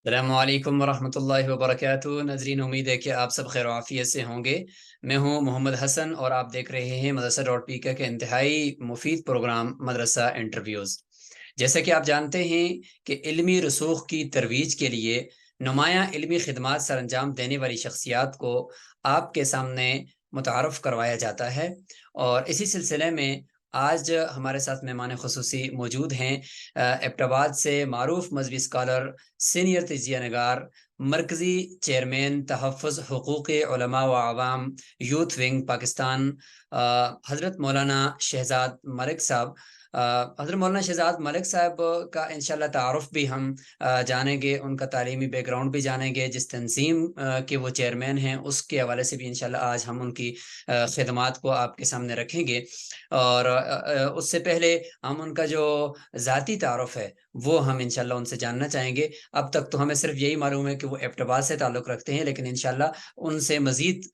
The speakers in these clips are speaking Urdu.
السلام علیکم ورحمۃ اللہ وبرکاتہ ناظرین، امید ہے کہ آپ سب خیر و عافیت سے ہوں گے۔ میں ہوں محمد حسن اور آپ دیکھ رہے ہیں مدرسہ ڈاٹ پی کا انتہائی مفید پروگرام مدرسہ انٹرویوز۔ جیسا کہ آپ جانتے ہیں کہ علمی رسوخ کی ترویج کے لیے نمایاں علمی خدمات سر انجام دینے والی شخصیات کو آپ کے سامنے متعارف کروایا جاتا ہے، اور اسی سلسلے میں آج ہمارے ساتھ مہمان خصوصی موجود ہیں۔ ایبٹ آباد سے معروف مذہبی اسکالر، سینئر تجزیہ نگار، مرکزی چیئرمین تحفظ حقوق علماء و عوام یوتھ ونگ پاکستان، حضرت مولانا شہزاد ملک صاحب۔ حضرت مولانا شہزاد ملک صاحب کا انشاءاللہ تعارف بھی ہم جانیں گے، ان کا تعلیمی بیک گراؤنڈ بھی جانیں گے، جس تنظیم کے وہ چیئرمین ہیں اس کے حوالے سے بھی انشاءاللہ آج ہم ان کی خدمات کو آپ کے سامنے رکھیں گے۔ اور اس سے پہلے ہم ان کا جو ذاتی تعارف ہے وہ ہم انشاءاللہ ان سے جاننا چاہیں گے۔ اب تک تو ہمیں صرف یہی معلوم ہے کہ وہ ایبٹ آباد سے تعلق رکھتے ہیں، لیکن انشاءاللہ ان سے مزید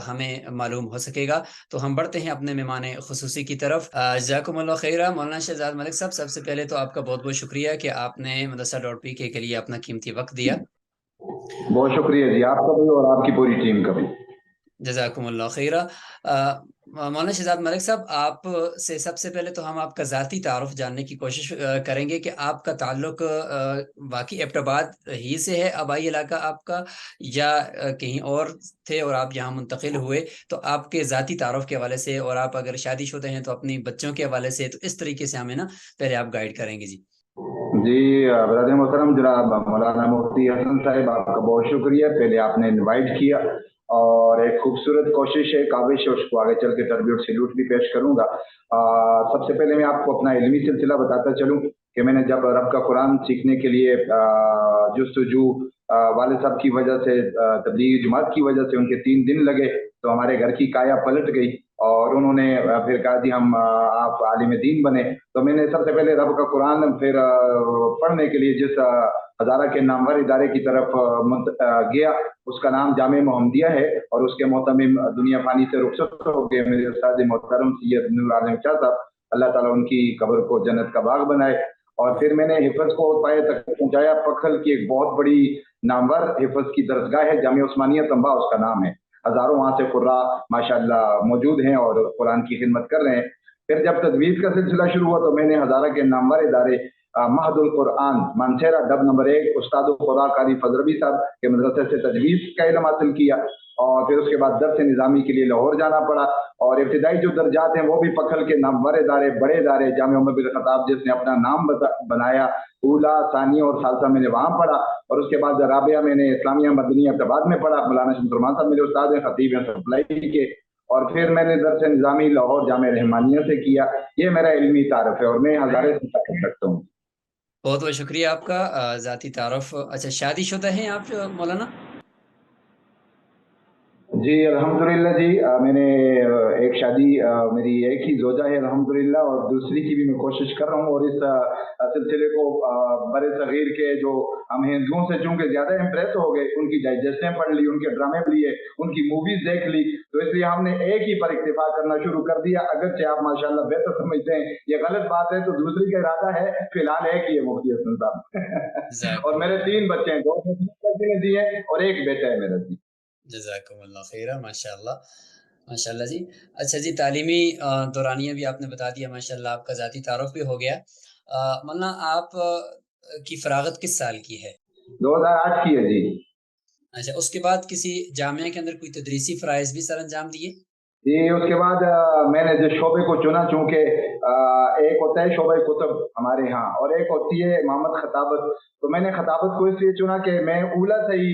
ہمیں معلوم ہو سکے گا۔ تو ہم بڑھتے ہیں اپنے مہمان خصوصی کی طرف۔ جزاکم اللہ خیرہ مولانا شہزاد ملک صاحب، سب سے پہلے تو آپ کا بہت بہت شکریہ کہ آپ نے مدرسہ ڈاٹ پی کے لیے اپنا قیمتی وقت دیا۔ بہت شکریہ جی، آپ کا بھی اور آپ کی پوری ٹیم کا بھی۔ جزاکم اللہ خیرہ۔ مولانا شہزاد ملک صاحب، آپ سے سب سے پہلے تو ہم آپ کا ذاتی تعارف جاننے کی کوشش کریں گے کہ آپ کا تعلق واقعی ایبٹ آباد ہی سے ہے، آبائی علاقہ آپ کا، یا کہیں اور تھے اور آپ یہاں منتقل ہوئے؟ تو آپ کے ذاتی تعارف کے حوالے سے، اور آپ اگر شادی شدہ ہیں تو اپنی بچوں کے حوالے سے، تو اس طریقے سے ہمیں نا پہلے آپ گائیڈ کریں گے جی۔ جی برادر محترم جناب مولانا مفتی حسن صاحب، آپ کا بہت شکریہ، پہلے آپ نے انوائٹ کیا اور ایک خوبصورت کوشش ہے، کاوش ہے، اس کو آگے چل کے ٹربیوٹ سیلوٹ بھی پیش کروں گا۔ سب سے پہلے میں آپ کو اپنا علمی سلسلہ بتاتا چلوں کہ میں نے جب رب کا قرآن سیکھنے کے لیے جستجو والد صاحب کی وجہ سے، تبلیغی جماعت کی وجہ سے ان کے 3 دن لگے، تو ہمارے گھر کی کایا پلٹ گئی اور انہوں نے پھر کہا جی ہم آپ عالم دین بنے۔ تو میں نے سب سے پہلے رب کا قرآن پھر پڑھنے کے لیے جس ہزارہ کے نامور ادارے کی طرف گیا، اس کا نام جامع محمدیہ ہے، اور اس کے محتمم دنیا فانی سے رخصت ہو گئے میرے استاد محترم سید نور عالم شاہ صاحب، اللہ تعالیٰ ان کی قبر کو جنت کا باغ بنائے۔ اور پھر میں نے حفظ کو پائے تک پہنچایا، پکھل کی ایک بہت بڑی نامور حفظ کی درسگاہ ہے، جامعہ عثمانیہ تنبا اس کا نام ہے، ہزاروں وہاں سے قراء ماشاءاللہ موجود ہیں اور قرآن کی خدمت کر رہے ہیں۔ پھر جب تجویز کا سلسلہ شروع ہوا تو میں نے ہزارہ کے نامور ادارے مہد القرآن مانسہرہ ڈب نمبر 1 استاد القراء قاری فضل ربی صاحب کے مدرسے سے تجویز کا علم حاصل کیا، اور پھر اس کے بعد درس نظامی کے لیے لاہور جانا پڑا، اور ابتدائی جو درجات ہیں وہ بھی پکھل کے نامور ادارے، بڑے ادارے، جامعہ عمر بن الخطاب جس نے اپنا نام بنایا، اولا ثانیہ اور ثالثہ میں نے وہاں پڑھا، اور اس کے بعد رابعہ میں نے اسلامیہ مدنی ایبٹ آباد میں پڑھا، مولانا شمس الرحمان صاحب میرے استاد ہیں، خطیب ہیں سپلائی کے، اور پھر میں نے درس نظامی لاہور جامعہ رحمانیہ سے کیا۔ یہ میرا علمی تعارف ہے اور میں ہزارے سے تعارف رکھتا ہوں۔ بہت بہت شکریہ آپ کا ذاتی تعارف۔ اچھا، شادی شدہ ہیں آپ مولانا؟ جی الحمدللہ جی، میں نے ایک شادی، میری ایک ہی زوجہ ہے الحمدللہ، اور دوسری کی بھی میں کوشش کر رہا ہوں، اور اس سلسلے کو برے صغیر کے جو ہم ہندوؤں سے چونکہ زیادہ امپریس ہو گئے، ان کی ڈائجسٹیں پڑھ لی، ان کے ڈرامے لیے، ان کی موویز دیکھ لی، تو اس لیے ہم نے ایک ہی پر اکتفا کرنا شروع کر دیا، اگرچہ آپ ماشاءاللہ بہتر سمجھتے ہیں یہ غلط بات ہے، تو دوسری کا ارادہ ہے فی الحال ایک ہی ہے مفتی حسن صاحب اور میرے 3 بچے ہیں، 2 بیٹے نے دیے اور ایک بیٹا ہے میرا جی۔ جزاکم اللہ خیرہ، ماشاء اللہ ماشاء اللہ جی۔ اچھا جی، تعلیمی دورانیہ بھی آپ نے بتا دیا، ماشاء اللہ آپ کا ذاتی تعارف بھی ہو گیا۔ مولانا آپ کی فراغت کس سال کی ہے؟ 2008 کی ہے جی۔ اچھا، اس کے بعد کسی جامعہ کے اندر کوئی تدریسی فرائض بھی سر انجام دیے؟ جی اس کے بعد میں نے جس شعبے کو چنا، چونکہ ایک ہوتا ہے شعبہ کتب ہمارے ہاں، اور ایک ہوتی ہے امامت خطابت، تو میں نے خطابت کو اس لیے چنا کہ میں اولا سے ہی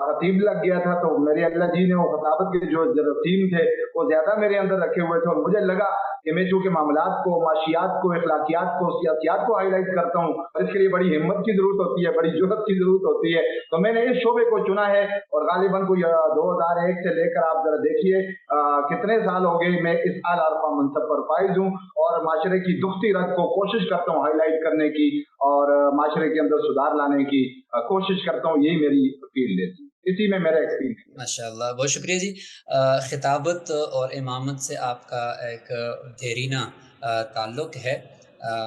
خطیب لگ گیا تھا، تو میرے اللہ جی نے وہ خطابت کے جو جراثیم تھے وہ زیادہ میرے اندر رکھے ہوئے تھے، اور مجھے لگا کہ میں چونکہ معاملات کو، معاشیات کو، اخلاقیات کو، سیاسیات کو ہائی لائٹ کرتا ہوں، اور اس کے لیے بڑی ہمت کی ضرورت ہوتی ہے، بڑی جرأت کی ضرورت ہوتی ہے، تو میں نے اس شعبے کو چنا ہے، اور غالباً کوئی 2001 سے لے کر آپ ذرا دیکھیے کتنے سال ہو گئے میں اس اعلیٰ عرفہ منصب پر فائز ہوں، اور معاشرے کی دکھتی رگ کو کوشش کرتا ہوں ہائی لائٹ کرنے کی، اور معاشرے کے اندر سدھار لانے کی کوشش کرتا ہوں، یہی میری فیلڈ ہے، اسی میں میرا ایکسپیرینس ہے۔ ماشاء اللہ، بہت شکریہ جی۔ خطابت اور امامت سے آپ کا ایک دیرینہ تعلق ہے۔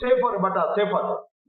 0/0,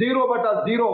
0/0।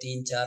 3 4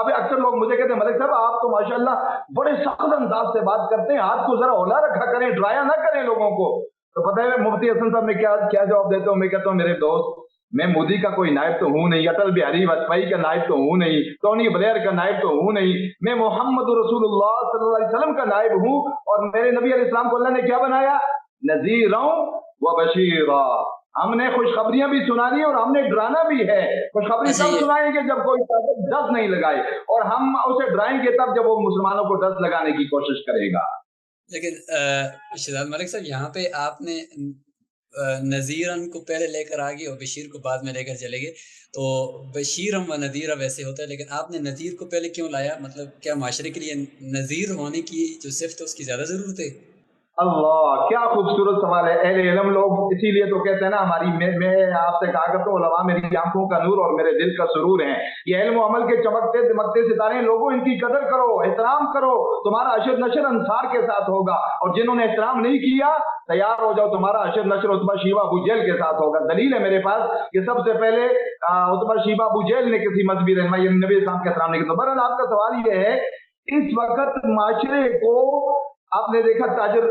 اب اکثر لوگ مجھے کہتے ہیں ملک صاحب آپ تو ماشاءاللہ بڑے سخت انداز سے بات کرتے ہیں، ہاتھ کو ذرا اولا رکھا کریں، ڈرایا نہ کریں لوگوں کو. تو پتہ ہے مفتی حسن صاحب میں کیا جواب دیتا ہوں؟ میں کہتا ہوں میرے دوست میں مودی کا کوئی نائب تو ہوں نہیں، اٹل بہاری واجپئی کا نائب تو ہوں نہیں، ٹونی بلیئر کا نائب تو ہوں نہیں، میں محمد رسول اللہ صلی اللہ علیہ وسلم کا نائب ہوں. اور میرے نبی علیہ السلام کو اللہ نے کیا بنایا؟ نذیرا و بشیرا. ہم نے خوشخبریاں بھی سنانی اور ہم نے ڈرانا بھی ہے. خوشخبری اچھا تب یہ سنائیں گے جب کوئی ڈس نہیں لگائے، اور ہم اسے ڈرائیں گے تب جب وہ مسلمانوں کو ڈس لگانے کی کوشش کرے گا. لیکن شہزاد ملک صاحب یہاں پہ آپ نے نذیرن کو پہلے لے کر آگے اور بشیر کو بعد میں لے کر چلے گئے، تو بشیرم و نذیرہ ویسے ہوتا ہے، لیکن آپ نے نذیر کو پہلے کیوں لایا؟ مطلب کیا معاشرے کے لیے نذیر ہونے کی جو صفت ہے اس کی زیادہ ضرورت ہے؟ اللہ کیا خوبصورت سوال ہے. اہل علم لوگ اسی لیے تو کہتے ہیں نا، میں آپ سے کہا کرتا ہوں علماء میری آنکھوں کا نور اور میرے دل کا سرور ہیں. یہ علم و عمل کے چمکتے دمکتے ستارے ہیں. لوگوں ان کی قدر کرو، احترام کرو، تمہارا حشر نشر انصار کے ساتھ ہوگا. اور جنہوں نے احترام نہیں کیا تیار ہو جاؤ، تمہارا حشر نشر عتبہ شیبہ ابو جہل کے ساتھ ہوگا. دلیل ہے میرے پاس کہ سب سے پہلے عتبہ شیبہ ابو جہل نے کسی مذہبی رہنمائی نبی اسلام کے احترام نہیں کیا. بہرحال آپ کا سوال یہ ہے، اس وقت معاشرے کو آپ نے دیکھا تاجر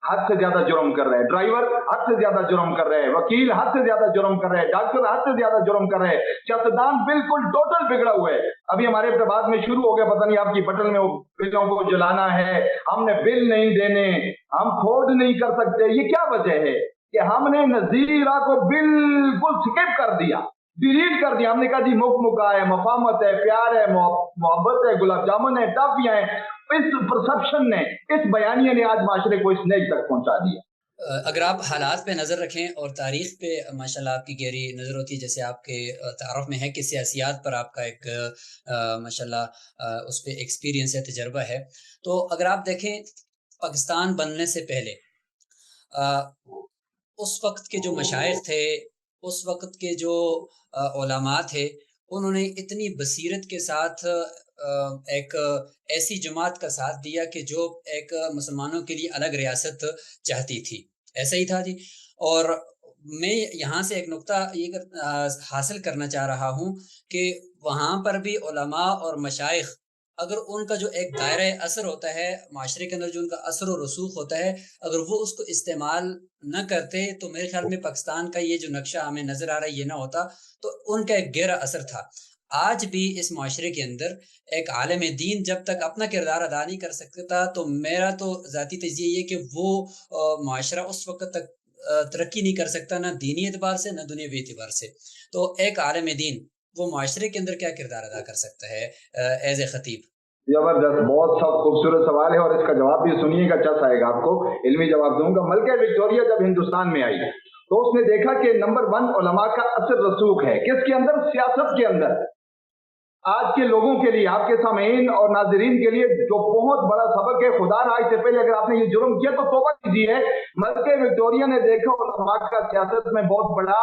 حد سے زیادہ جرم کر رہے ہیں، ڈرائیور حد سے زیادہ جرم کر رہے ہیں، وکیل حد سے زیادہ جرم کر رہے ہیں، ڈاکٹر حد سے زیادہ جرم کر رہے ہیں، سیاستدان بالکل ٹوٹل بگڑا ہوا ہے. ابھی ہمارے ابتداء میں شروع ہو گیا، پتہ نہیں آپ کی بٹن میں وہ بلوں کو جلانا ہے، ہم نے بل نہیں دینے، ہم فورڈ نہیں کر سکتے. یہ کیا وجہ ہے کہ ہم نے نذیرہ کو بالکل سکپ کر دیا، ڈیلیٹ کر دیا. ہم نے کہا جی مکہ ہے، مفاہمت ہے، پیار ہے، محبت ہے، گلاب جامن ہے، ٹافیاں ہیں. اس پرسپشن نے، اس بیانیے نے آج معاشرے کو اس نیج تک پہنچا دیا. اگر آپ حالات پہ نظر رکھیں اور تاریخ پہ ماشاءاللہ آپ کی گہری نظر ہوتی ہے، جیسے آپ کے تعارف میں ہے کہ سیاسیات پر آپ کا ایک ماشاءاللہ اس پہ ایکسپیرینس ہے، تجربہ ہے، تو اگر آپ دیکھیں پاکستان بننے سے پہلے اس وقت کے جو مشائخ تھے، اس وقت کے جو علماء تھے، انہوں نے اتنی بصیرت کے ساتھ ایک ایسی جماعت کا ساتھ دیا کہ جو ایک مسلمانوں کے لیے الگ ریاست چاہتی تھی. ایسا ہی تھا جی. اور میں یہاں سے ایک نقطہ یہ حاصل کرنا چاہ رہا ہوں کہ وہاں پر بھی علماء اور مشائخ اگر ان کا جو ایک دائرہ اثر ہوتا ہے معاشرے کے اندر، جو ان کا اثر و رسوخ ہوتا ہے، اگر وہ اس کو استعمال نہ کرتے تو میرے خیال میں پاکستان کا یہ جو نقشہ ہمیں نظر آ رہا ہے یہ نہ ہوتا. تو ان کا ایک گہرا اثر تھا. آج بھی اس معاشرے کے اندر ایک عالم دین جب تک اپنا کردار ادا نہیں کر سکتا، تو میرا تو ذاتی تجزیہ یہ کہ وہ معاشرہ اس وقت تک ترقی نہیں کر سکتا، نہ دینی اعتبار سے نہ دنیاوی اعتبار سے. تو ایک عالم دین وہ معاشرے کے اندر کیا کردار ادا کر سکتا ہے ایز اے خطیب؟ زبردست، بہت سب خوبصورت سوال ہے، اور اس کا جواب بھی سنیے گا، چس آئے گا آپ کو، علمی جواب دوں گا. ملکہ وکٹوریہ جب ہندوستان میں آئی تو اس نے دیکھا کہ نمبر 1 علماء کا اثر رسوخ ہے. کس کے اندر؟ سیاست کے اندر. آج کے لوگوں کے لیے، آپ کے سامعین اور ناظرین کے لیے جو بہت بڑا سبق ہے، خدا نہ آج سے پہلے اگر آپ نے یہ جرم کیا تو توبہ کیجیے. ملکہ وکٹوریہ نے دیکھا علماء کا سیاست میں بہت بڑا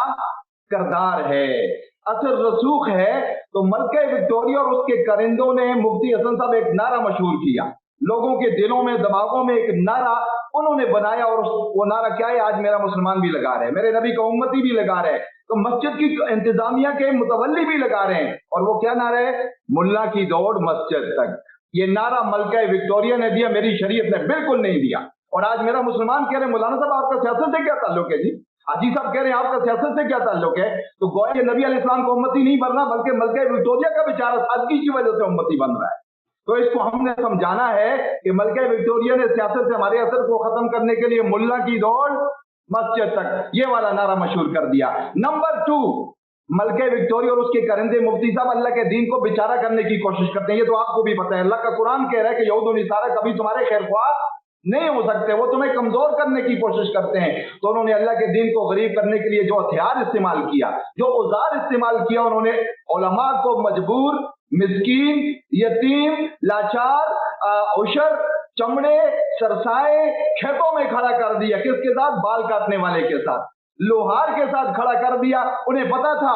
کردار ہے، اثر رسوخ ہے. تو ملکہ وکٹوریہ اور اس کے کرندوں نے، مفتی حسن صاحب، ایک نعرہ مشہور کیا، لوگوں کے دلوں میں دماغوں میں ایک نعرہ انہوں نے بنایا. اور وہ نعرہ کیا ہے؟ آج میرا مسلمان بھی لگا رہے ہیں، میرے نبی کا امتی بھی لگا رہے ہیں، تو مسجد کی انتظامیہ کے متولی بھی لگا رہے ہیں. اور وہ کیا نعرہ ہے؟ ملا کی دوڑ مسجد تک. یہ نعرہ ملکہ وکٹوریہ نے دیا، میری شریعت نے بالکل نہیں دیا. اور آج میرا مسلمان کہہ رہے ہیں مولانا صاحب آپ کا سیاست سے کیا تعلق ہے؟ جی حاجی صاحب کہہ رہے ہیں آپ کا سیاست سے کیا تعلق ہے؟ تو گویا یہ نبی علیہ السلام کو امتی نہیں بننا، بلکہ ملکہ وکٹوریہ کا بیچارہ سادگی کی وجہ سے امتی بن رہا ہے. تو اس کو ہم نے سمجھانا ہے کہ ملکہ وکٹوریہ نے سیاست سے ہمارے اثر کو ختم کرنے کے لیے ملا کی دوڑ مسجد تک، یہ والا نعرہ مشہور کر دیا. نمبر 2، ملکہ وکٹوریہ اور اس کے کرندے مفتی صاحب اللہ کے دین کو بیچارہ کرنے کی کوشش کرتے ہیں. یہ تو آپ کو بھی پتہ ہے، اللہ کا قرآن کہہ رہا ہے کہ یہود و نصارہ کبھی تمہارے خیر خواہ نہیں ہو سکتے، وہ تمہیں کمزور کرنے کی کوشش کرتے ہیں. تو انہوں نے اللہ کے دین کو غریب کرنے کے لیے جو ہتھیار استعمال کیا، جو اوزار استعمال کیا، انہوں نے علماء کو مجبور، مسکین، یتیم، لاچار، عشر، چمڑے، سرسائے کھیتوں میں کھڑا کر دیا. کس کے ساتھ؟ بال کاٹنے والے کے ساتھ، لوہار کے ساتھ کھڑا کر دیا. انہیں پتا تھا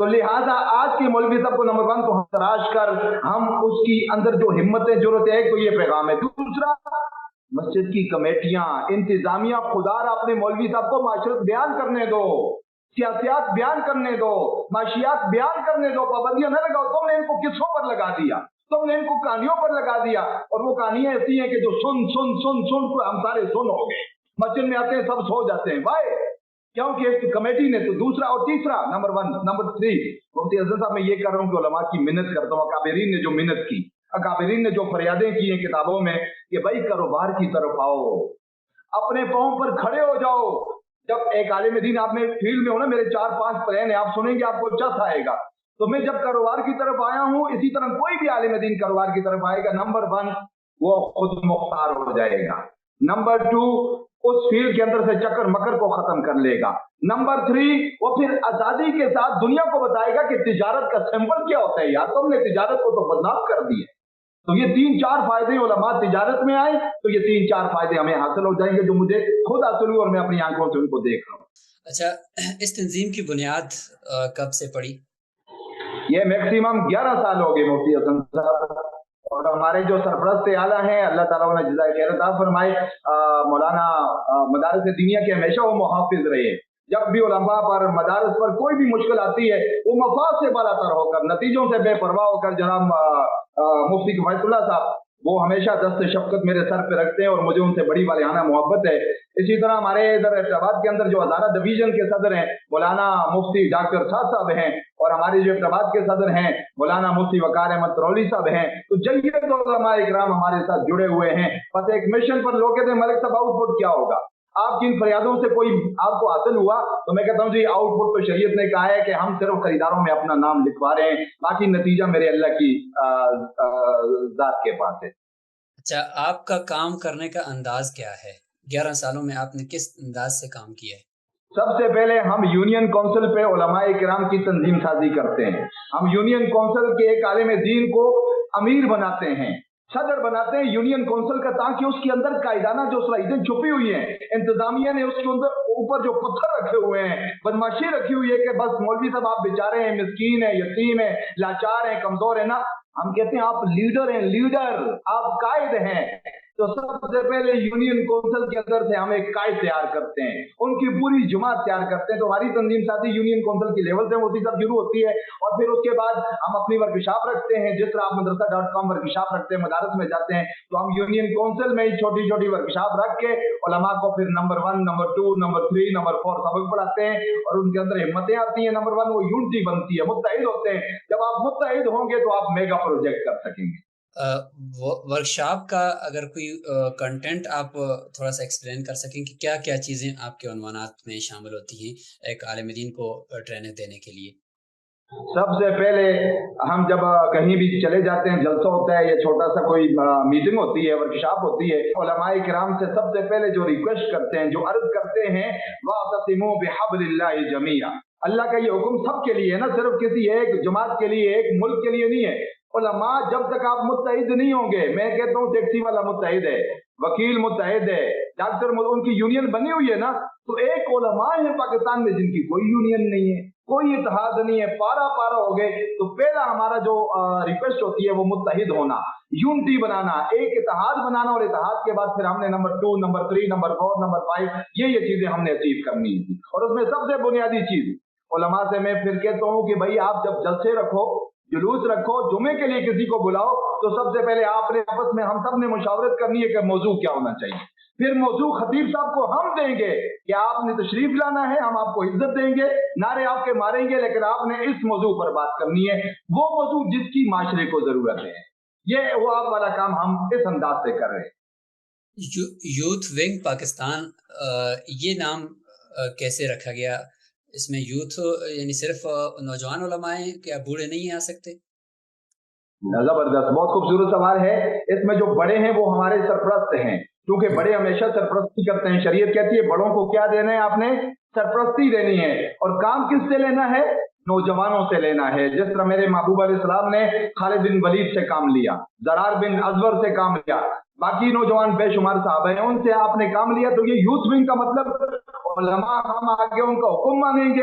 تو لہٰذا آج کے مولوی صاحب کو نمبر 1 تو ہم تراش کر ہم اس کی اندر جو ہمتیں ضرورت ہے، تو یہ پیغام ہے۔ دوسرا، مسجد کی کمیٹیاں، انتظامیہ، خدا را اپنے مولوی صاحب کو معاشرت بیان کرنے دو، سیاسیات بیان کرنے دو، معاشیات بیان کرنے دو، پابندیاں نہ لگاؤ۔ تم نے ان کو قصوں پر لگا دیا، تم نے ان کو کہانیوں پر لگا دیا، اور وہ کہانیاں ایسی ہیں کہ جو سن سن سن سن کو ہم سارے سن ہو گئے، مسجد میں آتے ہیں سب سو جاتے ہیں بھائی، کیونکہ ایک کمیٹی نے تو دوسرا اور تیسرا نمبر 1 نمبر 3 مفتی حسن صاحب میں یہ کر رہا ہوں کہ علماء کی منت کرتا ہوں، اکابرین نے جو منت کی، اکابرین نے جو فریادیں کی ہیں کتابوں میں کہ بھائی کاروبار کی طرف آؤ، اپنے پاؤں پر کھڑے ہو جاؤ۔ جب ایک عالم دین آپ میں فیلڈ میں ہو نا، میرے 4-5 پلان ہیں، آپ سنیں گے آپ کو چس آئے گا۔ تو میں جب کاروبار کی طرف آیا ہوں، اسی طرح کوئی بھی عالم دین کاروبار کی طرف آئے گا، نمبر 1 وہ خود مختار ہو جائے گا، نمبر 2 اس فیلڈ کے اندر سے چکر مکر کو ختم کر لے گا، نمبر 3 وہ پھر آزادی کے ساتھ دنیا کو بتائے گا کہ تجارت کا سمبل کیا ہوتا ہے، یار تم نے تجارت کو تو بدنام کر دی ہے۔ تو یہ 3-4 فائدے علماء تجارت میں آئے تو یہ 3-4 فائدے ہمیں حاصل ہو جائیں گے، جو مجھے خود حاصل ہوئے اور میں اپنی آنکھوں سے ان کو دیکھ رہا ہوں۔ اچھا، اس تنظیم کی بنیاد کب سے پڑی؟ یہ میکسیمم 11 سال ہو گئے مفتی حسن صاحب، اور ہمارے جو سرپرست اعلیٰ ہیں اللہ تعالیٰ انہیں جزائے خیر عطا فرمائے، مولانا مدارس دینیا کے ہمیشہ وہ محافظ رہے۔ جب بھی علماء پر مدارس پر کوئی بھی مشکل آتی ہے، وہ مفاد سے بالا تر ہو کر، نتیجوں سے بے پرواہ ہو کر، جناب مفتی کفایت اللہ صاحب وہ ہمیشہ دست شفقت میرے سر پہ رکھتے ہیں اور مجھے ان سے بڑی والہانہ محبت ہے۔ اسی طرح ہمارے ادھر حیدرآباد کے اندر جو ہزارہ ڈویژن کے صدر ہیں مولانا مفتی ڈاکٹر سعد صاحب ہیں، اور ہمارے جو حیدرآباد کے صدر ہیں مولانا مفتی وقار احمد ترولئی صاحب ہیں، تو جید علماء اکرام ہمارے ساتھ جڑے ہوئے ہیں۔ بس ایک مشن پر لوگ کہتے ہیں ملک صاحب آؤٹ پٹ کیا ہوگا؟ آپ کی ان فریادوں سے کوئی آپ کو حاصل ہوا؟ تو میں کہتا ہوں جی آؤٹ پٹ تو شریعت نے کہا ہے کہ ہم صرف خریداروں میں اپنا نام لکھوا رہے ہیں، باقی نتیجہ میرے اللہ کی ذات کے پاس ہے۔ اچھا، آپ کا کام کرنے کا انداز کیا ہے؟ 11 سالوں میں آپ نے کس انداز سے کام کیا ہے؟ سب سے پہلے ہم یونین کونسل پہ علماء کرام کی تنظیم سازی کرتے ہیں۔ ہم یونین کونسل کے ایک عالم دین کو امیر بناتے ہیں، صدر بناتے ہیں یونین کونسل کا، تاکہ اس کے اندر قائدانہ جو صلاحیتیں چھپی ہوئی ہیں، انتظامیہ نے اس کے اندر اوپر جو پتھر رکھے ہوئے ہیں، بدماشی رکھی ہوئی ہے کہ بس مولوی صاحب آپ بیچارے ہیں، مسکین ہیں، یتیم ہیں، لاچار ہیں، کمزور ہیں، نا ہم کہتے ہیں آپ لیڈر ہیں، لیڈر آپ قائد ہیں۔ تو سب سے پہلے یونین کونسل کے اندر سے ہم ایک قائد تیار کرتے ہیں، ان کی پوری جماعت تیار کرتے ہیں۔ تو ہماری تنظیم سازی یونین کونسل کی لیول سے اسی سب شروع ہوتی ہے، اور پھر اس کے بعد ہم اپنی ورکشاپ رکھتے ہیں، جس طرح آپ مدرسہ.com ورکشاپ رکھتے ہیں، مدارس میں جاتے ہیں، تو ہم یونین کونسل میں ہی چھوٹی چھوٹی ورکشاپ رکھ کے علماء کو پھر نمبر 1 نمبر 2 نمبر 3 نمبر 4 سبق پڑھاتے ہیں، اور ان کے اندر ہمتیں آتی ہیں۔ نمبر 1 وہ یونٹی بنتی ہے، متحد ہوتے ہیں۔ جب آپ متحد ہوں گے تو آپ میگا پروجیکٹ کر سکیں گے۔ ورکشاپ کا اگر کوئی کنٹینٹ آپ تھوڑا سا ایکسپلین کر سکیں کہ کیا کیا چیزیں آپ کے عنوانات میں شامل ہوتی ہیں ایک عالم دین کو ٹریننگ دینے کے لیے؟ سب سے پہلے ہم جب کہیں بھی چلے جاتے ہیں، جلسہ ہوتا ہے یا چھوٹا سا کوئی میٹنگ ہوتی ہے، ورکشاپ ہوتی ہے، علماء کرام سے سب سے پہلے جو ریکویسٹ کرتے ہیں، جو عرض کرتے ہیں، وَاعْتَصِمُوا بِحَبْلِ اللَّهِ جَمِيعًا، اللہ کا یہ حکم سب کے لیے ہے نا، صرف کسی ایک جماعت کے لیے، ایک ملک کے لیے نہیں ہے۔ علماء جب تک آپ متحد نہیں ہوں گے، میں کہتا ہوں ٹیکسی والا متحد ہے، وکیل متحد ہے، ڈاکٹر ان کی یونین بنی ہوئی ہے نا، تو ایک علماء ہیں پاکستان میں جن کی کوئی یونین نہیں ہے، کوئی اتحاد نہیں ہے، پارا پارا ہو گئے۔ تو پہلا ہمارا جو ریکویسٹ ہوتی ہے وہ متحد ہونا، یونٹی بنانا، ایک اتحاد بنانا، اور اتحاد کے بعد پھر ہم نے نمبر 2 نمبر 3 نمبر 4 نمبر 5 یہ چیزیں ہم نے اچیو کرنی تھی۔ اور اس میں سب سے بنیادی چیز علماء سے میں پھر کہتا ہوں کہ بھائی آپ جب جلسے رکھو، جلوس رکھو، جمعے کے لیے کسی کو بلاؤ، تو سب سے پہلے آپ نے آپس میں ہم سب نے مشاورت کرنی ہے کہ موضوع کیا ہونا چاہیے۔ پھر موضوع خطیب صاحب کو ہم دیں گے کہ آپ نے تشریف لانا ہے، ہم آپ کو عزت دیں گے، نعرے آپ کے ماریں گے، لیکن آپ نے اس موضوع پر بات کرنی ہے، وہ موضوع جس کی معاشرے کو ضرورت ہے۔ یہ وہ آپ والا کام ہم اس انداز سے کر رہے ہیں۔ یوتھ ونگ پاکستان، یہ نام کیسے رکھا گیا؟ اس میں یوتھ یعنی صرف نوجوان علماء ہیں، کیا بوڑھے نہیں آ سکتے؟ زبردست، بہت خوبصورت سوال ہے۔ اس میں جو بڑے ہیں وہ ہمارے سرپرست ہیں، کیونکہ بڑے ہمیشہ سرپرستی کرتے ہیں۔ شریعت کہتی ہے بڑوں کو کیا دینا ہے؟ آپ نے سرپرستی دینی ہے، اور کام کس سے لینا ہے؟ نوجوانوں سے لینا ہے۔ جس طرح میرے محبوب علیہ السلام نے خالد بن ولید سے کام لیا، زرار بن ازور سے کام لیا، باقی نوجوان بے شمار صحابہ ہیں، ان سے آپ نے کام لیا۔ تو یہ یوتھ ونگ کا مطلب علماء ہم آگے ان کا حکم مانیں گے،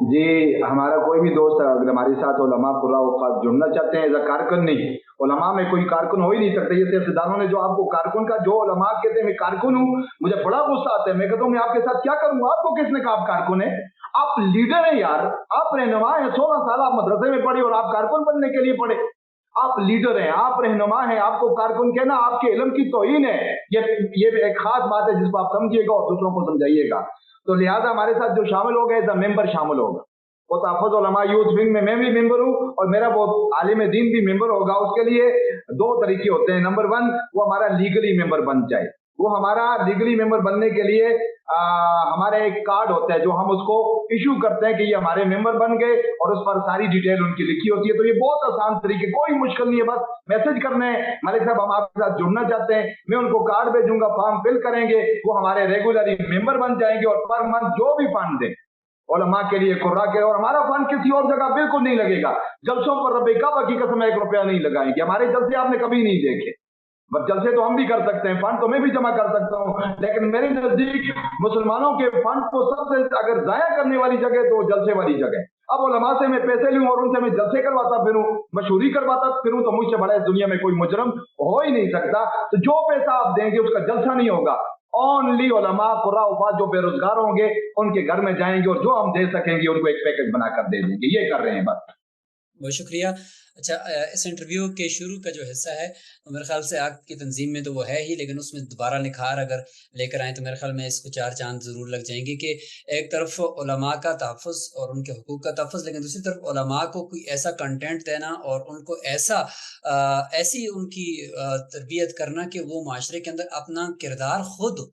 جی ہمارا کوئی بھی دوست اگر ہمارے ساتھ علماء قراء وفاظ جڑنا چاہتے ہیں ایز اے کارکن نہیں، علماء میں کوئی کارکن ہو ہی نہیں سکتا. یہ سیاستدانوں نے جو آپ کو کارکن کا، جو علماء کہتے ہیں میں کارکن ہوں، مجھے بڑا غصہ آتا ہے. میں کہتا ہوں میں آپ کے ساتھ کیا کروں گا؟ آپ کو کس نے کہا آپ کارکن ہیں؟ آپ لیڈر ہیں یار، آپ رہنما ہیں. 16 سال آپ مدرسے میں پڑھے اور آپ کارکن بننے کے لیے پڑھے. آپ لیڈر ہیں، آپ رہنما ہیں، آپ کو کارکن کہنا آپ کے علم کی توہین ہے. یہ ایک خاص بات ہے جس کو آپ سمجھیے گا اور دوسروں کو سمجھائیے گا. تو لہٰذا ہمارے ساتھ جو شامل ہو گئے ممبر شامل ہوگا. وہ تحفظ علماء یوتھ ونگ میں بھی ممبر ہوں اور میرا وہ عالم دین بھی ممبر ہوگا. اس کے لیے 2 طریقے ہوتے ہیں. نمبر 1 وہ ہمارا لیگلی ممبر بن جائے. وہ ہمارا لیگلی ممبر بننے کے لیے ہمارا ایک کارڈ ہوتا ہے جو ہم اس کو ایشو کرتے ہیں کہ یہ ہمارے ممبر بن گئے اور اس پر ساری ڈیٹیل ان کی لکھی ہوتی ہے. تو یہ بہت آسان طریقے، کوئی مشکل نہیں ہے. بس میسج کرنا ہے مالک صاحب ہم آپ کے ساتھ جڑنا چاہتے ہیں، میں ان کو کارڈ بھیجوں گا، فارم فل کریں گے، وہ ہمارے ریگولرلی ممبر بن جائیں گے اور پر منتھ جو بھی فنڈ دیں علماء کے لیے، قرآ کے، اور ہمارا فنڈ کسی اور جگہ بالکل نہیں لگے گا. جلسوں پر رب کعبہ کی قسم 1 روپیہ نہیں لگائیں گے. ہمارے جلسے آپ نے کبھی نہیں دیکھے. بس جلسے تو ہم بھی کر سکتے ہیں، فنڈ تو میں بھی جمع کر سکتا ہوں، لیکن میرے نزدیک مسلمانوں کے فنڈ کو سب سے اگر ضائع کرنے والی جگہ تو جلسے والی جگہ. اب علماء سے میں پیسے لوں اور ان سے میں جلسے کرواتا پھروں، مشہوری کرواتا پھروں، تو مجھ سے بڑا اس دنیا میں کوئی مجرم ہو ہی نہیں سکتا. تو جو پیسہ آپ دیں گے اس کا جلسہ نہیں ہوگا. اونلی علماء قراء وفاظ جو بے روزگار ہوں گے ان کے گھر میں جائیں گے اور جو ہم دے سکیں گے ان کو ایک پیکج بنا کر دے دیں گے. یہ کر رہے ہیں بس. بہت شکریہ. اچھا، اس انٹرویو کے شروع کا جو حصہ ہے میرے خیال سے آپ کی تنظیم میں تو وہ ہے ہی، لیکن اس میں دوبارہ نکھار اگر لے کر آئیں تو میرے خیال میں اس کو 4 چاند ضرور لگ جائیں گے کہ ایک طرف علماء کا تحفظ اور ان کے حقوق کا تحفظ، لیکن دوسری طرف علماء کو کوئی ایسا کنٹینٹ دینا اور ان کو ایسی ان کی تربیت کرنا کہ وہ معاشرے کے اندر اپنا کردار خود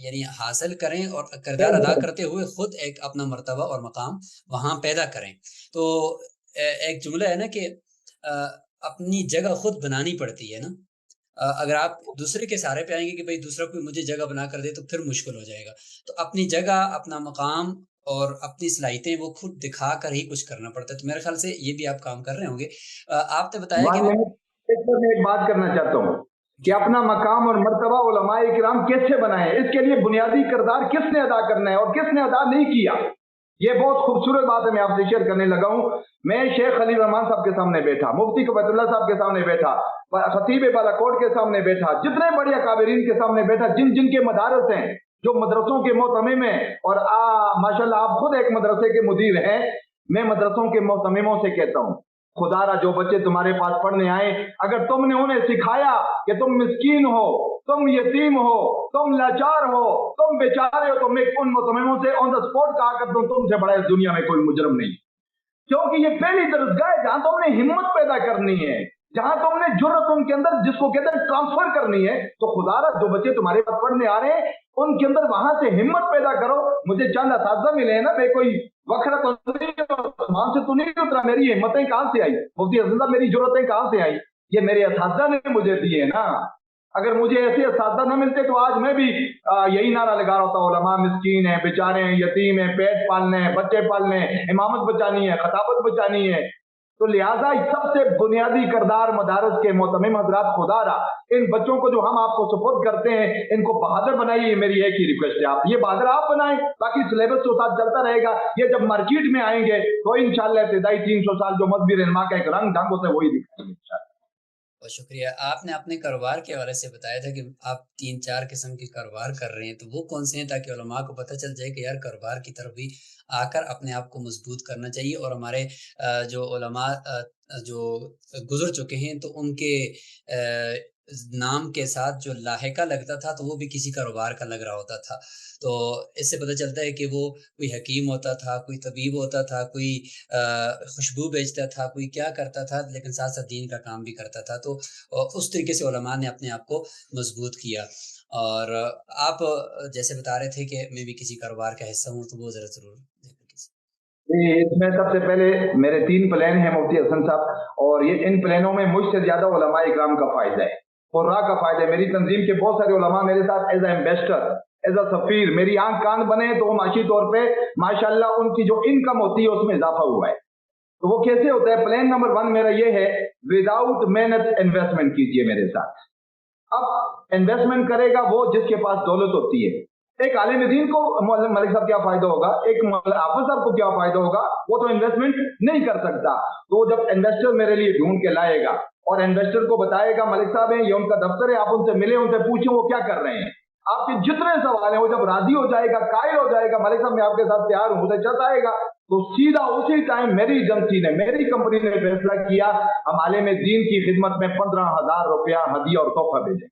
یعنی حاصل کریں اور کردار ادا کرتے ہوئے خود ایک اپنا مرتبہ اور مقام وہاں پیدا کریں. تو ایک جملہ ہے نا کہ اپنی جگہ خود بنانی پڑتی ہے نا. اگر آپ دوسرے کے سہارے پہ آئیں گے کہ بھئی دوسرا کوئی مجھے جگہ بنا کر دے تو پھر مشکل ہو جائے گا. تو اپنی جگہ، اپنا مقام اور اپنی صلاحیتیں وہ خود دکھا کر ہی کچھ کرنا پڑتا ہے. تو میرے خیال سے یہ بھی آپ کام کر رہے ہوں گے. آپ نے بتایا کہ میں ایک بات کرنا چاہتا ہوں کہ اپنا مقام اور مرتبہ علماء کرام کیسے بنائیں، اس کے لیے بنیادی کردار کس نے ادا کرنا ہے اور کس نے ادا نہیں کیا. یہ بہت خوبصورت بات ہے، میں آپ سے شیئر کرنے لگا ہوں. میں شیخ خلیل رحمان صاحب کے سامنے بیٹھا، مفتی قبیۃ اللہ صاحب کے سامنے بیٹھا، خطیب بالاکوٹ کے سامنے بیٹھا، جتنے بڑے اکابرین کے سامنے بیٹھا، جن کے مدارس ہیں، جو مدرسوں کے معتمم ہیں. اور ماشاءاللہ آپ خود ایک مدرسے کے مدیر ہیں. میں مدرسوں کے معتمموں سے کہتا ہوں خدا را جو بچے تمہارے پاس پڑھنے آئے، اگر تم نے انہیں سکھایا کہ تم مسکین ہو، تم یتیم ہو، تم لاچار ہو، تم بیچارے ہو، تو میں ان معتمموں سے آن دا اسپاٹ کہا کرتا ہوں تم سے بڑا اس دنیا میں کوئی مجرم نہیں. کیونکہ یہ پہلی درسگاہ ہے جہاں تم نے ہمت پیدا کرنی ہے، جہاں تم نے جرت ان کے اندر جس کو کہتے ہیں ٹرانسفر کرنی ہے. تو خدا را جو بچے تمہارے پاس پڑھنے آ رہے ہیں ان کے اندر وہاں سے ہمت پیدا کرو. مجھے چند اساتذہ ملے ہیں نا، میں کوئی وکھرا تو نہیں سے تو نہیں اترا، میری ہمتیں کہاں سے آئی؟ مفتی حسن صاحب میری ضرورتیں کہاں سے آئی؟ یہ میرے اساتذہ نے مجھے دیے نا. اگر مجھے ایسے اساتذہ نہ ملتے تو آج میں بھی یہی نعرہ لگا رہا ہوتا، علماء مسکین ہیں، بیچارے ہیں، یتیم ہیں، پیٹ پالنے ہیں، بچے پالنے ہیں، امامت بچانی ہے، خطابت بچانی ہے. تو لہٰذا سب سے بنیادی کردار مدارس کے معتمم حضرات، خدا را ان بچوں کو جو ہم آپ کو سپورٹ کرتے ہیں ان کو بہادر بنائیے. میری ایک ہی ریکویسٹ ہے، آپ یہ بہادر آپ بنائیں، باقی سلیبس تو ساتھ چلتا رہے گا. یہ جب مارکیٹ میں آئیں گے تو انشاءاللہ ابتدائی 300 سال جو مذہبی رہنما کا ایک رنگ ڈھنگ ہوتا ہے وہی دکھائیں گے انشاءاللہ. بہت شکریہ. آپ نے اپنے کاروبار کے حوالے سے بتایا تھا کہ آپ 3-4 قسم کے کاروبار کر رہے ہیں، تو وہ کون سے ہیں تاکہ علماء کو پتہ چل جائے کہ یار کاروبار کی طرف بھی آ کر اپنے آپ کو مضبوط کرنا چاہیے. اور ہمارے جو علماء جو گزر چکے ہیں تو ان کے نام کے ساتھ جو لاحقہ لگتا تھا تو وہ بھی کسی کاروبار کا لگ رہا ہوتا تھا. تو اس سے پتہ چلتا ہے کہ وہ کوئی حکیم ہوتا تھا، کوئی طبیب ہوتا تھا، کوئی خوشبو بیچتا تھا، کوئی کیا کرتا تھا، لیکن ساتھ ساتھ دین کا کام بھی کرتا تھا. تو اس طریقے سے علماء نے اپنے آپ کو مضبوط کیا. اور آپ جیسے بتا رہے تھے کہ میں بھی کسی کاروبار کا حصہ ہوں، تو وہ ضرور اس میں سب سے پہلے میرے 3 پلان ہیں مفتی حسن صاحب، اور یہ ان پلانوں میں مجھ سے زیادہ علماء اکرام کا فائدہ ہے، قراء کا فائدہ ہے. میری تنظیم کے بہت سارے علماء میرے ساتھ as a ambassador, as a سفیر، میری آنکھ کان بنے تو وہ معاشی طور پہ ماشاءاللہ ان کی جو انکم ہوتی ہے اس میں اضافہ ہوا ہے. تو وہ کیسے ہوتا ہے؟ پلان نمبر 1 میرا یہ ہے، وداؤٹ محنت انویسٹمنٹ کیجئے میرے ساتھ. اب انویسٹمنٹ کرے گا وہ جس کے پاس دولت ہوتی ہے. ایک عالم دین کو ملک صاحب کیا فائدہ ہوگا, ایک حافظ صاحب کو کیا فائدہ ہوگا, وہ تو انویسٹمنٹ نہیں کر سکتا. تو جب انویسٹر میرے لیے ڈھونڈ کے لائے گا اور انویسٹر کو بتائے گا ملک صاحب ہیں یہ ان کا دفتر ہے, آپ ان سے ملیں, ان سے پوچھیں وہ کیا کر رہے ہیں, آپ کے جتنے سوال ہیں وہ جب راضی ہو جائے گا, قائل ہو جائے گا ملک صاحب میں آپ کے ساتھ تیار ہوں, اسے چلتا آئے گا, تو سیدھا اسی ٹائم میری ایجنسی نے, میری کمپنی نے فیصلہ کیا ہم عالم دین کی خدمت میں 15,000 روپیہ ہدیہ اور تحفہ بھیجیں.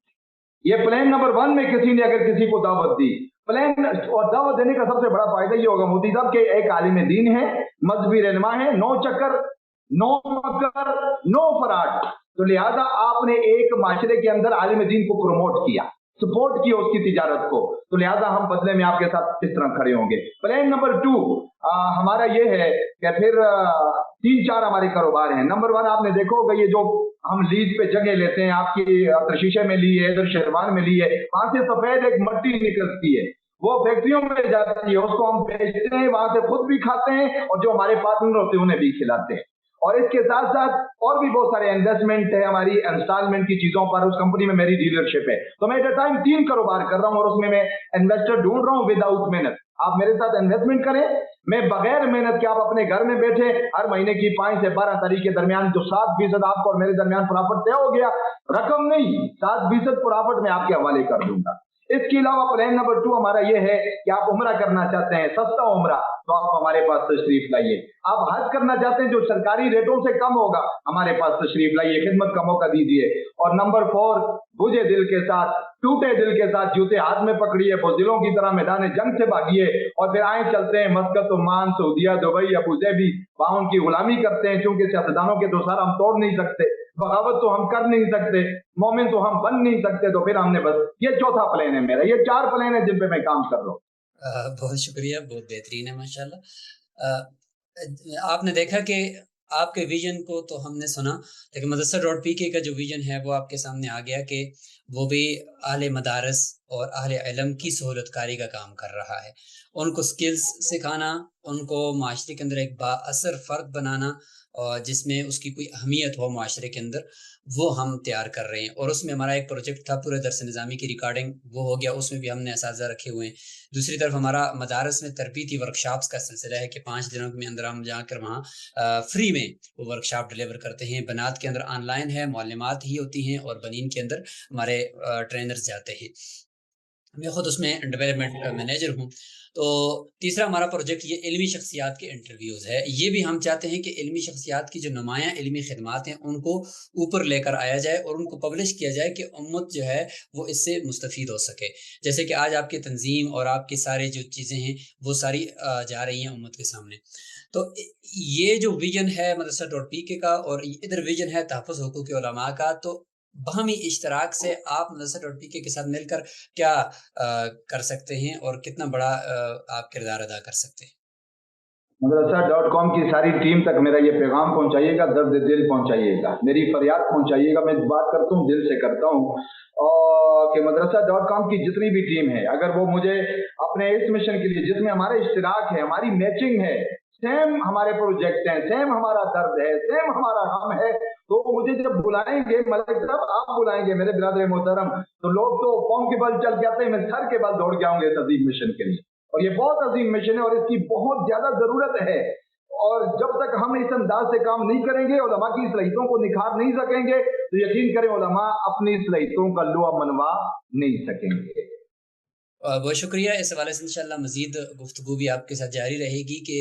یہ پلان نمبر 1 میں کسی نے اگر کسی کو دعوت دی, پلان اور دعوت دینے کا سب سے بڑا فائدہ یہ ہوگا مودی صاحب کہ ایک عالم دین ہے, مذہبی رہنما ہے, نو چکر, نو مکر, نو فراڈ, تو لہذا آپ نے ایک معاشرے کے اندر عالم دین کو پروموٹ کیا, سپورٹ کیا اس کی تجارت کو, تو لہذا ہم بدلے میں آپ کے ساتھ کس طرح کھڑے ہوں گے. پلان نمبر 2 ہمارا یہ ہے کہ پھر 3-4 ہمارے کاروبار ہیں. نمبر 1 آپ نے دیکھو کہ یہ جو ہم لیز پہ جگہ لیتے ہیں, آپ کی شیشے میں لی ہے, ادھر شیروان میں لی ہے, وہاں سے سفید ایک مٹی نکلتی ہے, وہ فیکٹریوں میں جاتی ہے, اس کو ہم بیچتے ہیں, وہاں سے خود بھی کھاتے ہیں اور جو ہمارے پارٹنر ہوتے ہیں انہیں بھی کھلاتے ہیں. اور اس کے ساتھ ساتھ اور بھی بہت سارے انویسٹمنٹ ہے ہماری انسٹالمنٹ کی چیزوں پر, اس کمپنی میں میری ڈیلرشپ ہے. تو میں ایٹ اے ٹائم 3 کاروبار کر رہا ہوں اور اس میں انویسٹر ڈھونڈ رہا ہوں وداؤٹ محنت. آپ میرے ساتھ انویسٹمنٹ کریں, میں بغیر محنت کے, آپ اپنے گھر میں بیٹھے ہر مہینے کی 5 سے 12 تاریخ کے درمیان جو 7% آپ کو اور میرے درمیان پرافٹ طے ہو گیا, رقم نہیں 7% پرافٹ میں آپ کے حوالے کر دوں گا. اس کے علاوہ پلان نمبر 2 ہمارا یہ ہے کہ آپ عمرہ کرنا چاہتے ہیں, سستا عمرہ, تو آپ ہمارے پاس تشریف لائیے. آپ حج کرنا چاہتے ہیں جو سرکاری ریٹوں سے کم ہوگا, ہمارے پاس تشریف لائیے, خدمت کا موقع دیجیے. اور نمبر 4 بجھے دل کے ساتھ, ٹوٹے دل کے ساتھ جوتے ہاتھ میں پکڑیے, بزدلوں کی طرح میدان جنگ سے بھاگیے اور پھر آئیں چلتے ہیں مسقط, عمان, سعودیہ, دبئی, ابو ظبی, وہاں ان کی غلامی کرتے ہیں, کیونکہ سیاستدانوں کے دوسارا ہم توڑ نہیں سکتے, بغاوت تو ہم کر نہیں سکتے, مومن تو ہم بن نہیں سکتے, تو پھر ہم نے بس یہ 4تھا پلان ہے میرا. یہ 4 پلان ہے جن پہ میں کام کر رہا ہوں. بہت شکریہ, بہت بہترین ہے ماشاءاللہ. آپ نے دیکھا کہ آپ کے ویژن کو تو ہم نے سنا, لیکن مدرسہ ڈاٹ پی کے کا جو ویژن ہے وہ آپ کے سامنے آ گیا کہ وہ بھی اہل مدارس اور اہل علم کی سہولت کاری کا کام کر رہا ہے. ان کو سکلز سکھانا, ان کو معاشرے کے اندر ایک با اثر فرد بنانا, اور جس میں اس کی کوئی اہمیت ہو معاشرے کے اندر, وہ ہم تیار کر رہے ہیں. اور اس میں ہمارا ایک پروجیکٹ تھا پورے درس نظامی کی ریکارڈنگ, وہ ہو گیا, اس میں بھی ہم نے اساتذہ رکھے ہوئے ہیں. دوسری طرف ہمارا مدارس میں تربیتی ورکشاپس کا سلسلہ ہے کہ 5 دنوں میں اندر ہم جا کر وہاں فری میں وہ ورکشاپ ڈلیور کرتے ہیں. بنات کے اندر آن لائن ہے, معلمات ہی ہوتی ہیں, اور بنین کے اندر ہمارے ٹرینرز جاتے ہیں. میں خود اس میں ڈیولپمنٹ مینیجر ہوں. تو تیسرا ہمارا پروجیکٹ یہ علمی شخصیات کے انٹرویوز ہے. یہ بھی ہم چاہتے ہیں کہ علمی شخصیات کی جو نمایاں علمی خدمات ہیں ان کو اوپر لے کر آیا جائے اور ان کو پبلش کیا جائے کہ امت جو ہے وہ اس سے مستفید ہو سکے. جیسے کہ آج آپ کی تنظیم اور آپ کی سارے جو چیزیں ہیں وہ ساری جا رہی ہیں امت کے سامنے. تو یہ جو ویژن ہے مدرسہ ڈاٹ پی کے کا, اور ادھر ویژن ہے تحفظ حقوق علماء کا, تو باہمی اشتراک سے آپ مدرسہ ڈاٹ پی کے ساتھ مل کر کیا کر سکتے ہیں اور کتنا بڑا آپ کردار ادا کر سکتے ہیں؟ مدرسہ ڈاٹ کام کی ساری ٹیم تک میرا یہ پیغام پہنچائیے گا, درد دل پہنچائیے گا, میری فریاد پہنچائیے گا. میں بات کرتا ہوں دل سے کرتا ہوں, اور کہ مدرسہ ڈاٹ کام کی جتنی بھی ٹیم ہے, اگر وہ مجھے اپنے اس مشن کے لیے جس میں ہمارا اشتراک ہے, ہماری میچنگ ہے, سیم ہمارے پروجیکٹ ہیں, سیم ہمارا درد ہے, سیم ہمارا غم ہے, تو مجھے جب بلائیں گے, ملک صاحب آپ بلائیں گے میرے برادر محترم, تو لوگ تو پاؤں کے بل چل کے آتے ہیں, میں سر کے بل دوڑ کے آؤں گے اس عظیم مشن کے لیے. اور یہ بہت عظیم مشن ہے اور اس کی بہت زیادہ ضرورت ہے. اور جب تک ہم اس انداز سے کام نہیں کریں گے, علماء کی صلاحیتوں کو نکھار نہیں سکیں گے, تو یقین کریں علماء اپنی صلاحیتوں کا لوا منوا نہیں سکیں گے. بہت شکریہ. اس حوالے سے انشاءاللہ مزید گفتگو بھی آپ کے ساتھ جاری رہے گی کہ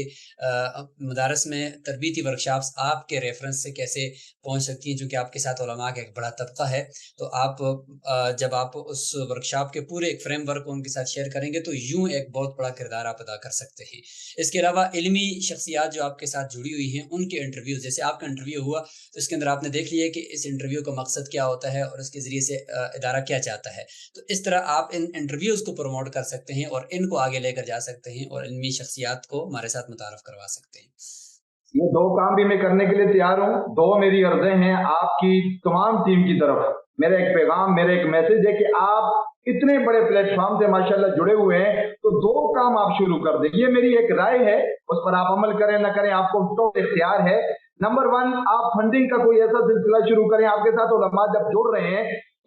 مدارس میں تربیتی ورکشاپس آپ کے ریفرنس سے کیسے پہنچ سکتی ہیں, جو کہ آپ کے ساتھ علماء کا ایک بڑا طبقہ ہے. تو آپ جب آپ اس ورکشاپ کے پورے ایک فریم ورک کو ان کے ساتھ شیئر کریں گے تو یوں ایک بہت بڑا کردار آپ ادا کر سکتے ہیں. اس کے علاوہ علمی شخصیات جو آپ کے ساتھ جڑی ہوئی ہیں, ان کے انٹرویو, جیسے آپ کا انٹرویو ہوا تو اس کے اندر آپ نے دیکھ لیا کہ اس انٹرویو کا مقصد کیا ہوتا ہے اور اس کے ذریعے سے ادارہ کیا چاہتا ہے. تو اس طرح آپ ان انٹرویوز کو پروموٹ کر سکتے ہیں اور ان کو آگے لے کر جا سکتے ہیں اور علمی شخصیات کو ہمارے ساتھ متعارف کروا سکتے ہیں. یہ 2 کام بھی میں کرنے کے لیے تیار ہوں. 2 میری عرضیں ہیں آپ کی تمام ٹیم کی طرف. میرا ایک پیغام, میرا ایک میسج ہے کہ آپ اتنے بڑے پلیٹ فارم سے ماشاءاللہ جڑے ہوئے ہیں, تو 2 کام آپ شروع کر دیں. یہ میری ایک رائے ہے, اس پر آپ عمل کریں نہ کریں آپ کو تو اختیار ہے. نمبر 1, آپ فنڈنگ کا کوئی ایسا سلسلہ شروع کریں. آپ کے ساتھ علماء جب جڑ رہے ہیں